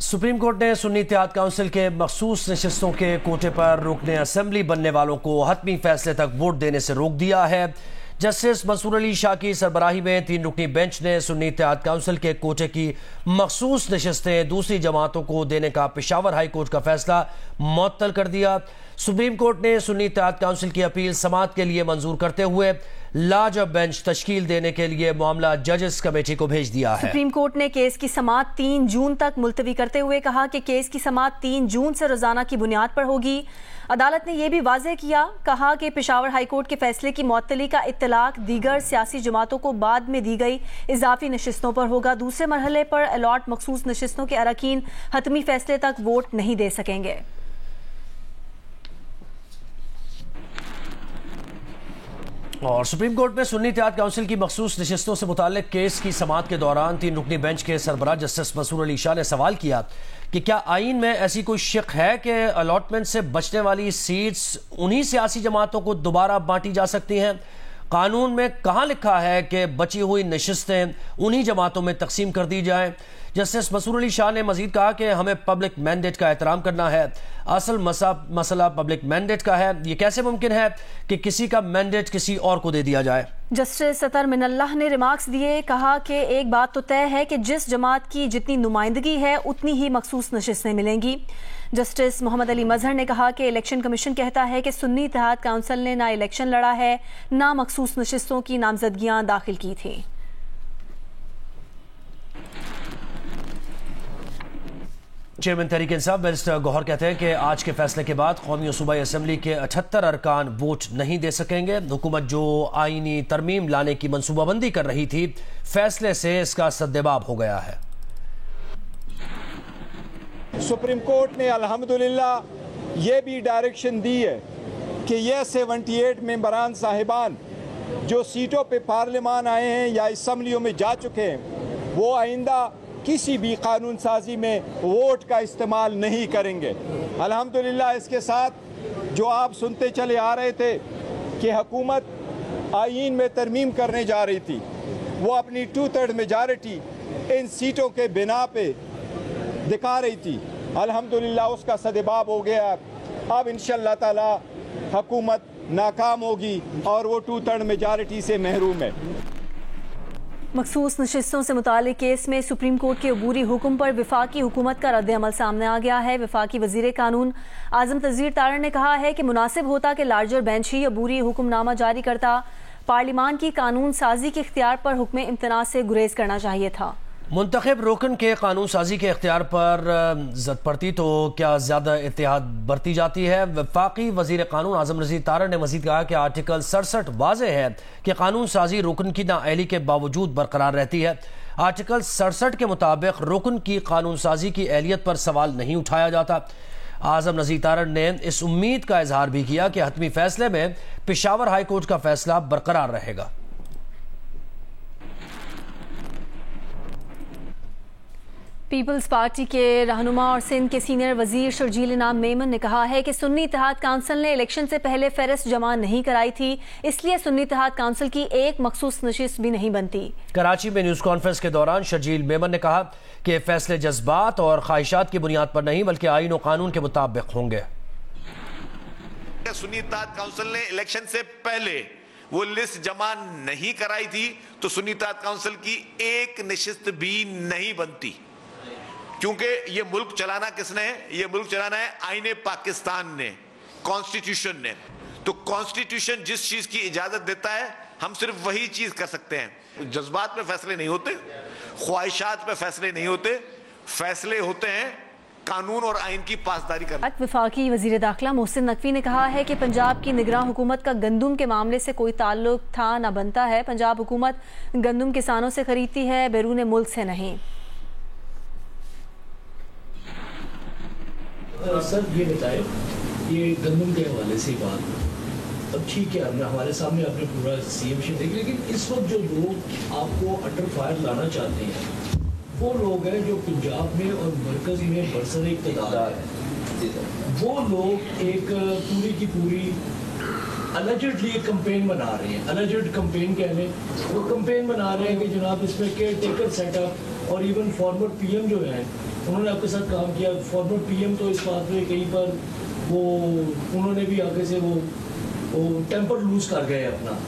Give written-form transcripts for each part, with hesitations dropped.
Supreme court ने सुन्नी इत्तेहाद council के मखसूस नशिस्तों के कोटे पर रुकने असेंबली बनने वालों को हतमी फैसले तक वोट देने से रोक दिया है। जस्टिस मंसूर अली शाह की सरबराही में 3 रुकनी बेंच ने सुन्नी इत्तेहाद काउंसिल के कोटे की मखसूस नशिस्तें दूसरी जमातों को देने का पेशावर हाई कोर्ट का फैसला मुअत्तल कर दिया। सुप्रीम कोर्ट ने सुन्नी इत्तेहाद काउंसिल की अपील समाअत के लिए मंजूर करते हुए लार्जर बेंच तश्कील देने के लिए मामला जजेस कमेटी को भेज दिया है। सुप्रीम कोर्ट ने केस की समाअत 3 जून तक मुलतवी करते हुए कहा कि केस की समाअत 3 जून से रोजाना की बुनियाद पर होगी। अदालत ने यह भी वाज़ेह किया, कहा कि पेशावर हाई कोर्ट के फैसले की मुअत्तली का इत्तलाक दीगर सियासी जमातों को बाद में दी गई इजाफी नशिस्तों पर होगा। दूसरे मरहले पर अलॉट मखसूस नशिस्तों के अरकान हतमी फैसले तक वोट नहीं दे सकेंगे। और सुप्रीम कोर्ट में सुन्नी इत्तेहाद काउंसिल की मखसूस नशिस्तों से मुताल्लिक केस की समाअत के दौरान 3 रुकनी बेंच के सरबराह जस्टिस मंसूर अली शाह ने सवाल किया कि क्या आईन में ऐसी कोई शिक है कि अलॉटमेंट से बचने वाली सीट्स उन्हीं सियासी जमातों को दोबारा बांटी जा सकती हैं। कानून में कहाँ लिखा है कि बची हुई नशिस्तें उन्हीं जमातों में तकसीम कर दी जाएं। जस्टिस मंसूर अली शाह ने मजीद कहा कि हमें पब्लिक मैंडेट का एहतराम करना है। असल मसला पब्लिक मैंडेट का है। ये कैसे मुमकिन है कि किसी का मैंडेट किसी और को दे दिया जाए। जस्टिस सतर मिनल्लाह ने रिमार्क्स दिए, कहा कि एक बात तो तय है कि जिस जमात की जितनी नुमाइंदगी है उतनी ही मखसूस नशिस्तें मिलेंगी। जस्टिस मोहम्मद अली मजहर ने कहा कि इलेक्शन कमीशन कहता है कि सुन्नी इत्तेहाद काउंसिल ने ना इलेक्शन लड़ा है, ना मखसूस नशिस्तों की नामजदगियां दाखिल की थी। चेयरमैन तहरीक इंसाफ बैरिस्टर गौहर कहते हैं कि आज के फैसले के बाद कौमी और सूबाई असम्बली के 78 अरकान वोट नहीं दे सकेंगे। हुकूमत जो आईनी तरमीम लाने की मनसूबाबंदी कर रही थी, फैसले से इसका सद्देबाब हो गया है। सुप्रीम कोर्ट ने अल्हम्दुलिल्लाह ये भी डायरेक्शन दी है कि यह 78 मेंबरान साहिबान जो सीटों पे पार्लियामान आए हैं या असम्बलियों में जा चुके हैं, वो आइंदा किसी भी कानून साजी में वोट का इस्तेमाल नहीं करेंगे। अल्हम्दुलिल्लाह इसके साथ जो आप सुनते चले आ रहे थे कि हुकूमत आईन में तरमीम करने जा रही थी, वो अपनी 2/3 मेजॉरिटी इन सीटों के बिना पे दिखा रही थी। अल्हम्दुलिल्लाह उसका सद्देबाब हो गया। अब इंशाअल्लाह ताला हुकूमत नाकाम होगी और वो 2/3 मेजॉरिटी से महरूम है। मखसूस नशिस्तों से मुतालिक केस में सुप्रीम कोर्ट के अबूरी हुक्म पर वफाकी हुकूमत का रद्द-ए-अमल सामने आ गया है। वफाकी वजीर कानून आजम तजवीर तारण ने कहा है कि मुनासिब होता कि लार्जर बेंच ही अबूरी हुक्मनामा जारी करता। पार्लियामान की कानून साजी के इख्तियार पर हुक्म इम्तना से गुरेज करना चाहिए था। मुंतखब रोकन के कानून साजी के इख्तियार पर जद पड़ती तो क्या ज्यादा इत्तेहाद बरती जाती है। वफाकी वजीर कानून आजम रजीक तारण ने मजीद कहा कि आर्टिकल 67 वाज़ेह है कि कानून साजी रुकन की नाअहली के बावजूद बरकरार रहती है। आर्टिकल 67 के मुताबिक रुकन की कानून साजी की अहलियत पर सवाल नहीं उठाया जाता। आजम रजीक तारण ने इस उम्मीद का इजहार भी किया कि हतमी फैसले में पेशावर हाई कोर्ट का फैसला बरकरार रहेगा। पीपल्स पार्टी के रहनुमा और सिंध के सीनियर वजीर शर्जील इनाम मेमन ने कहा है कि सुन्नी इत्तेहाद काउंसिल ने इलेक्शन से पहले फेहरिस्त जमा नहीं कराई थी, इसलिए सुन्नी इत्तेहाद काउंसिल की एक मखसूस नशिस्त भी नहीं बनती। कराची में न्यूज कॉन्फ्रेंस के दौरान शर्जील मेमन ने कहा कि फैसले जज्बात और ख्वाहिशात की बुनियाद पर नहीं बल्कि आईन और कानून के मुताबिक होंगे। सुन्नी इत्तेहाद काउंसिल ने इलेक्शन से पहले वो लिस्ट जमा नहीं कराई थी तो सुन्नी इत्तेहाद काउंसिल की एक नशिस्त भी नहीं बनती, क्योंकि ये मुल्क चलाना किसने है? ये मुल्क चलाना है आईने पाकिस्तान ने, कॉन्स्टिट्यूशन ने। तो कॉन्स्टिट्यूशन जिस चीज की इजाजत देता है हम सिर्फ वही चीज कर सकते हैं। जज्बात पे फैसले नहीं होते, ख्वाहिशात पे फैसले नहीं होते, फैसले होते हैं कानून और आइन की पासदारी करना। वफाकी वजीर दाखिला मोहसिन नकवी ने कहा है कि पंजाब की निगरान हुकूमत का गंदुम के मामले से कोई ताल्लुक था न बनता है। पंजाब हुकूमत गंदुम किसानों से खरीदती है, बैरून मुल्क से नहीं। सर ये बताए, ये गंदम के हवाले से बात, अब ठीक है हमारे सामने आपने पूरा सीएम देख, लेकिन इस वक्त जो लोग आपको अंडर फायर लाना चाहते हैं वो लोग हैं जो पंजाब में और मरकज में बरसर इक़्तिदार है। वो लोग एक पूरी की पूरी अलेजेडली एक कंपेन बना रहे हैं। अलेजेड कंपेन कह लें, वो कंपेन बना रहे हैं कि जनाब इसमें केयर टेकर सेटअप और इवन फॉर्मर पीएम जो हैं उन्होंने आपके साथ काम किया। फॉर्मर पीएम तो इस बात में कहीं पर वो उन्होंने भी आगे से वो टेम्पर लूज कर गए अपना।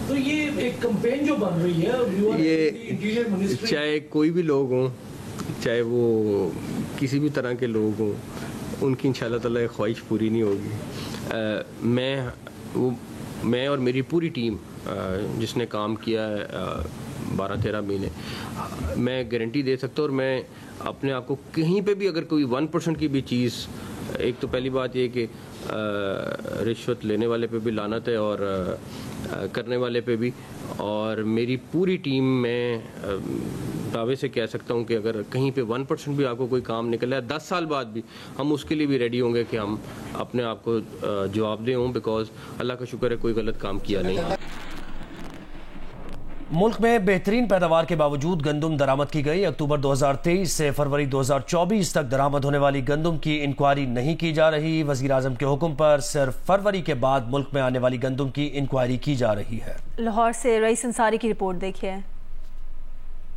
तो ये एक कैंपेन जो बन रही है, ये इंटीरियर मिनिस्ट्री, चाहे कोई भी लोग हों, चाहे वो किसी भी तरह के लोग हों, उनकी इंशाल्लाह ताला एक ख्वाहिश पूरी नहीं होगी। मैं और मेरी पूरी टीम जिसने काम किया है 12-13 महीने, मैं गारंटी दे सकता हूँ। और मैं अपने आप को कहीं पे भी अगर कोई 1% की भी चीज़, एक तो पहली बात ये कि रिश्वत लेने वाले पे भी लानत है और करने वाले पे भी, और मेरी पूरी टीम में दावे से कह सकता हूँ कि अगर कहीं पे 1% भी आपको कोई काम निकला है 10 साल बाद भी, हम उसके लिए भी रेडी होंगे कि हम अपने आप को जवाबदेह हों, बिकॉज अल्लाह का शुक्र है कोई गलत काम किया नहीं। मुल्क में बेहतरीन पैदावार के बावजूद गंदम दरामद की गई। अक्टूबर 2023 से फरवरी 2024 तक दरामद होने वाली गंदम की इंक्वायरी नहीं की जा रही। वजीर आजम के हुक्म पर सिर्फ फरवरी के बाद मुल्क में आने वाली गंदम की इंक्वायरी की जा रही है। लाहौर से रईस अंसारी की रिपोर्ट देखिए।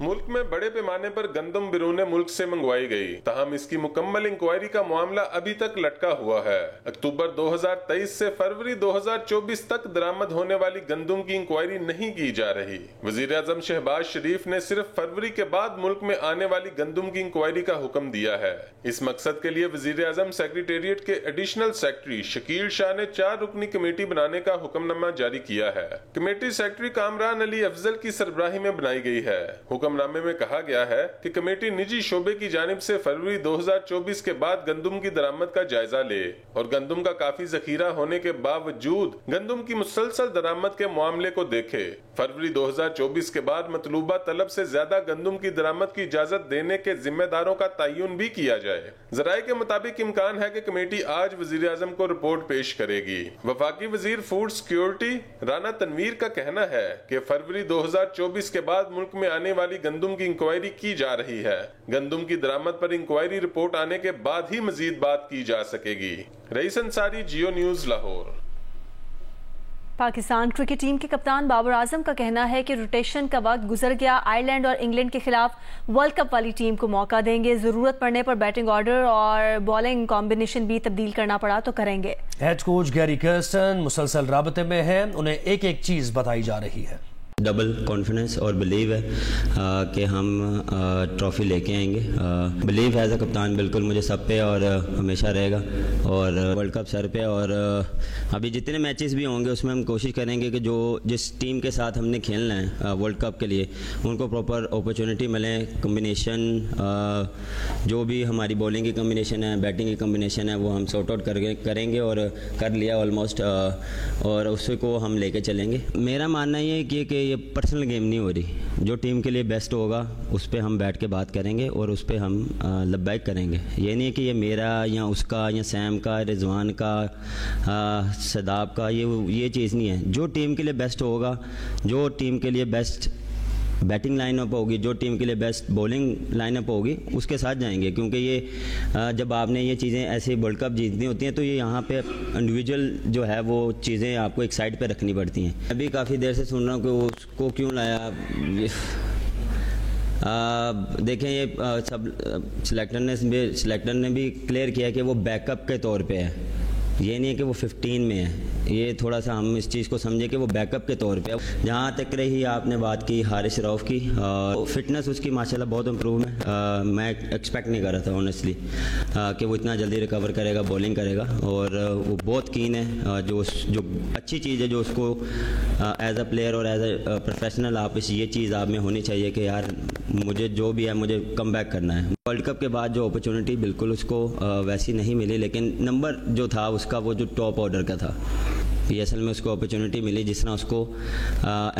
मुल्क में बड़े पैमाने पर गंदम बिरूने मुल्क से मंगवाई गई, ताहम इसकी मुकम्मल इंक्वायरी का मामला अभी तक लटका हुआ है। अक्टूबर 2023 से फरवरी 2024 तक दरामद होने वाली गंदम की इंक्वायरी नहीं की जा रही। वजीर आजम शहबाज शरीफ ने सिर्फ फरवरी के बाद मुल्क में आने वाली गंदम की इंक्वायरी का हुक्म दिया है। इस मकसद के लिए वजीर आजम सेक्रेटेरिएट के एडिशनल सेक्रेटरी शकील शाह ने 4 रुकनी कमेटी बनाने का हुक्मनामा जारी किया है। कमेटी सेक्रेटरी कामरान अली अफजल की सरबराही में बनाई गई है। हुक्मनामे में कहा गया है कि कमेटी निजी शोबे की जानिब से फरवरी 2024 के बाद गंदम की दरामद का जायजा ले और गंदम का काफी जखीरा होने के बावजूद गंदम की मुसलसल दरामद के मामले को देखे। फरवरी 2024 के बाद मतलूबा तलब से ज्यादा गंदम की दरामद की इजाजत देने के जिम्मेदारों का तयन भी किया जाए। जराये के मुताबिक इम्कान है कि कमेटी आज वजीर आजम को रिपोर्ट पेश करेगी। वफाकी वजीर फूड सिक्योरिटी राना तनवीर का कहना है कि फरवरी 2024 के बाद मुल्क में आने वाली गंदम की इंक्वायरी की जा रही है। गंदम की दरामद पर इंक्वायरी रिपोर्ट आने के बाद ही मजीद बात की जा सकेगी। Rais Ansari, Geo News, Lahore. Pakistan cricket team के कप्तान बाबर आजम का कहना है कि रोटेशन का वक्त गुजर गया। आयरलैंड और इंग्लैंड के खिलाफ वर्ल्ड कप वाली टीम को मौका देंगे। जरूरत पड़ने पर बैटिंग ऑर्डर और बॉलिंग कॉम्बिनेशन भी तब्दील करना पड़ा तो करेंगे। हेड कोच गैरी कर्स्टन मुसलसल राबते में है, उन्हें एक एक चीज बताई जा रही है। डबल कॉन्फिडेंस और बिलीव है कि हम ट्रॉफी लेके आएंगे। बिलीव एज अ कप्तान बिल्कुल मुझे सब पे और हमेशा रहेगा, और वर्ल्ड कप सर पे। और अभी जितने मैचेस भी होंगे उसमें हम कोशिश करेंगे कि जो जिस टीम के साथ हमने खेलना है वर्ल्ड कप के लिए, उनको प्रॉपर अपॉर्चुनिटी मिले। कम्बिनेशन जो भी हमारी बॉलिंग की कम्बिनेशन है, बैटिंग की कम्बिनेशन है, वो हम सॉर्ट आउट करेंगे और कर लिया ऑलमोस्ट, और उसी को हम लेके चलेंगे। मेरा मानना ये है कि ये पर्सनल गेम नहीं हो रही। जो टीम के लिए बेस्ट होगा उस पर हम बैठ के बात करेंगे और उस पर हम लब्बैक करेंगे। ये नहीं है कि ये मेरा या उसका या सैम का, रिजवान का, सदाब का, ये चीज़ नहीं है। जो टीम के लिए बेस्ट होगा, जो टीम के लिए बेस्ट बैटिंग लाइनअप होगी, जो टीम के लिए बेस्ट बॉलिंग लाइनअप होगी, उसके साथ जाएंगे। क्योंकि ये जब आपने ये चीज़ें ऐसे वर्ल्ड कप जीतनी होती हैं तो ये यहाँ पे इंडिविजुअल जो है वो चीज़ें आपको एक साइड पे रखनी पड़ती हैं। अभी काफ़ी देर से सुन रहा हूँ कि उसको क्यों लाया। देखें ये सब सिलेक्टर ने भी क्लियर किया कि वो बैकअप के तौर पे है, ये नहीं है कि वो 15 में है। ये थोड़ा सा हम इस चीज़ को समझे कि वो बैकअप के तौर पे। जहाँ तक रही आपने बात की हारिस रऊफ की, फिटनेस उसकी माशाल्लाह बहुत इम्प्रूव है। मैं एक्सपेक्ट नहीं कर रहा था ऑनेस्टली कि वो इतना जल्दी रिकवर करेगा, बॉलिंग करेगा, और वो बहुत कीन है। जो अच्छी चीज़ है जो उसको एज अ प्लेयर और एज अ प्रोफेशनल आप ये चीज़ आप में होनी चाहिए कि यार मुझे जो भी है मुझे कम बैक करना है। वर्ल्ड कप के बाद जो अपॉर्चुनिटी बिल्कुल उसको वैसी नहीं मिली, लेकिन नंबर जो था उसका वो जो टॉप ऑर्डर का था, PSL में उसको अपॉर्चुनिटी मिली जिस तरह उसको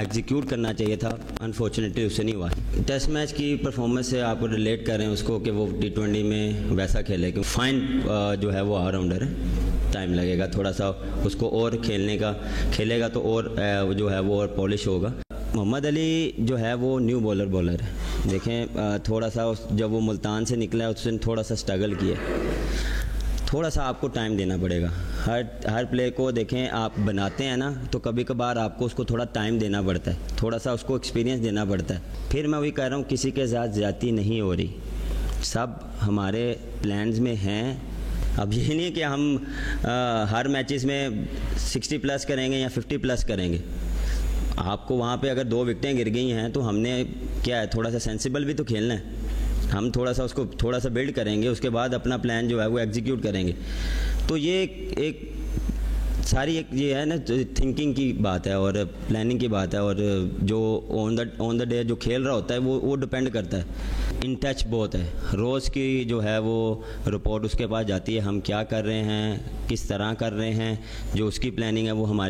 एग्जीक्यूट करना चाहिए था। अनफॉर्चुनेटली उससे नहीं हुआ। टेस्ट मैच की परफॉर्मेंस से आप रिलेट कर रहे हैं उसको कि वो T20 में वैसा खेले, कि फाइन जो है वो ऑलराउंडर है। टाइम लगेगा थोड़ा सा उसको, और खेलेगा तो और जो है वो और पॉलिश होगा। मोहम्मद अली जो है वो न्यू बॉलर है। देखें थोड़ा सा जब वो मुल्तान से निकला है उसने थोड़ा सा स्ट्रगल किया, थोड़ा सा आपको टाइम देना पड़ेगा। हर प्लेयर को देखें, आप बनाते हैं ना तो कभी कभार आपको उसको थोड़ा टाइम देना पड़ता है, थोड़ा सा उसको एक्सपीरियंस देना पड़ता है। फिर मैं वही कह रहा हूँ, किसी के साथ ज़्यादती नहीं हो रही, सब हमारे प्लान्स में हैं। अब ये नहीं है कि हम हर मैचेस में 60 प्लस करेंगे या 50 प्लस करेंगे। आपको वहाँ पे अगर 2 विकेटें गिर गई हैं तो हमने क्या है, थोड़ा सा सेंसिबल भी तो खेलना है। हम थोड़ा सा उसको थोड़ा सा बिल्ड करेंगे, उसके बाद अपना प्लान जो है वो एग्जीक्यूट करेंगे। तो ये एक सारी एक ये है ना, थिंकिंग की बात है और प्लानिंग की बात है, और जो ऑन द डे जो खेल रहा होता है वो डिपेंड करता है। इन टच बहुत है, रोज़ की जो है वो रिपोर्ट उसके पास जाती है, हम क्या कर रहे हैं, किस तरह कर रहे हैं, जो उसकी प्लानिंग है वो हमारे